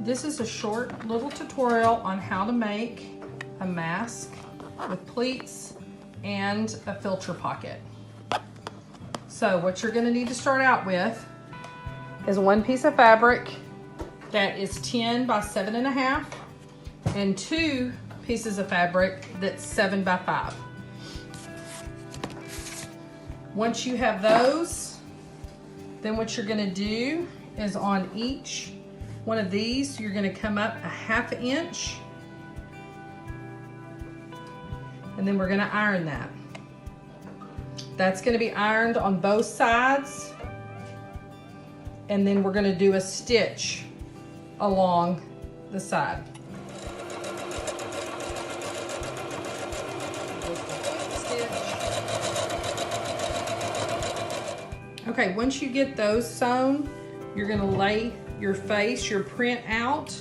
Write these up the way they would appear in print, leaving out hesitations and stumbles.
This is a short little tutorial on how to make a mask with pleats and a filter pocket. So what you're gonna need to start out with is one piece of fabric that is 10 by 7.5 and 2 pieces of fabric that's 7 by 5. Once you have those, then what you're gonna do is on each one of these, you're gonna come up a 1/2 inch, and then we're gonna iron that. That's gonna be ironed on both sides, and then we're gonna do a stitch along the side. Okay, once you get those sewn, you're gonna lay your face, your print out.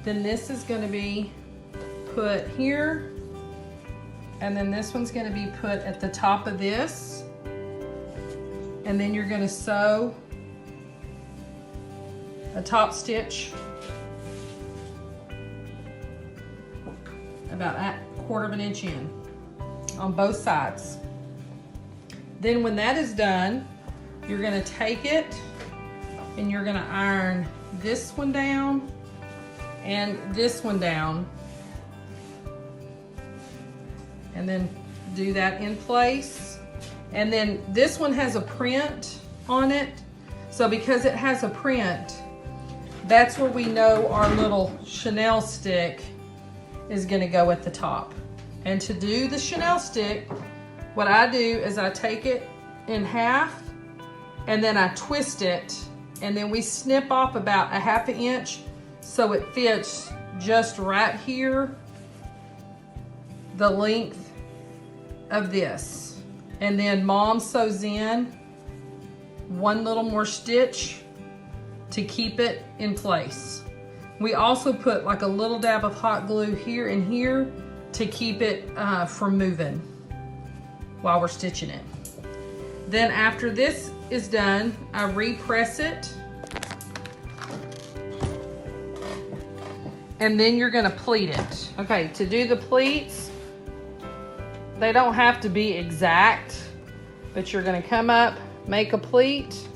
Then this is gonna be put here, and then this one's gonna be put at the top of this. And then you're gonna sew a top stitch about a 1/4 inch in on both sides. Then when that is done, you're gonna take it and you're gonna iron this one down and this one down, and then do that in place. And then this one has a print on it, so because it has a print, that's where we know our little Chanel stick is gonna go at the top. And to do the Chanel stick, what I do is I take it in half and then I twist it, and then we snip off about a 1/2 inch so it fits just right here, the length of this. And then Mom sews in one little more stitch to keep it in place. We also put like a little dab of hot glue here and here to keep it from moving while we're stitching it. Then after this is done, I repress it, and then you're gonna pleat it. Okay, to do the pleats, they don't have to be exact, but you're gonna come up, make a pleat,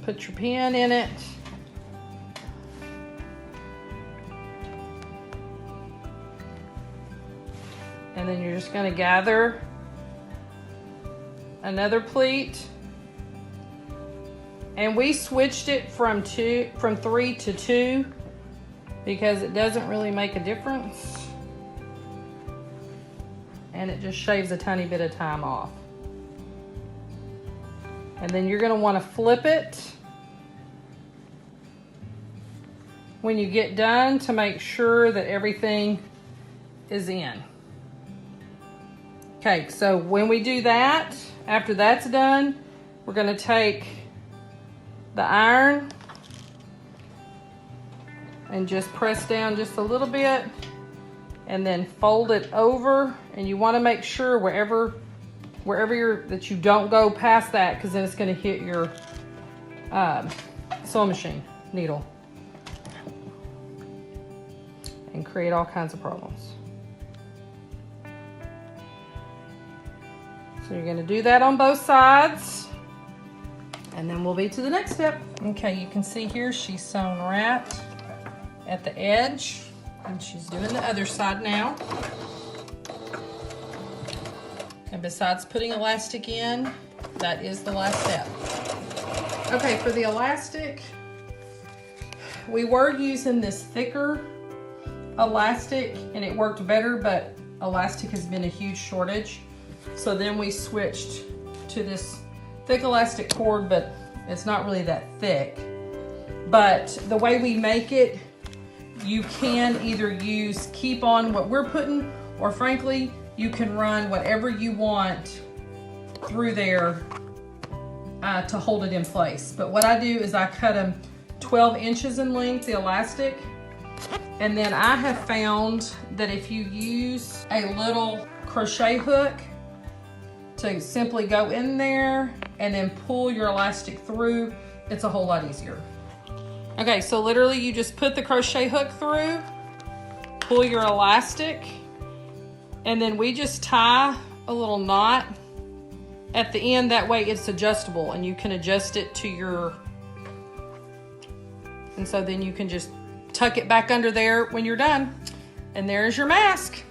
put your pin in it, and then you're just gonna gather another pleat. And we switched it from 3 to 2 because it doesn't really make a difference, and it just shaves a tiny bit of time off. And then you're gonna wanna flip it when you get done to make sure that everything is in. Okay, so when we do that, after that's done, we're gonna take the iron and just press down just a little bit and then fold it over. And you wanna make sure wherever that you don't go past that, because then it's gonna hit your sewing machine needle and create all kinds of problems. So you're gonna do that on both sides, and then we'll be to the next step. Okay, you can see here she's sewn right at the edge, and she's doing the other side now. And besides putting elastic in, that is the last step. Okay, for the elastic, we were using this thicker elastic and it worked better, but elastic has been a huge shortage. So then we switched to this thick elastic cord, but it's not really that thick. But the way we make it, you can either keep on what we're putting, or frankly, you can run whatever you want through there to hold it in place. But what I do is I cut them 12 inches in length, the elastic. And then I have found that if you use a little crochet hook to simply go in there and then pull your elastic through, it's a whole lot easier. Okay, so literally you just put the crochet hook through, pull your elastic, and then we just tie a little knot at the end. That way it's adjustable and you can adjust it to your, and so then you can just tuck it back under there when you're done. And there's your mask.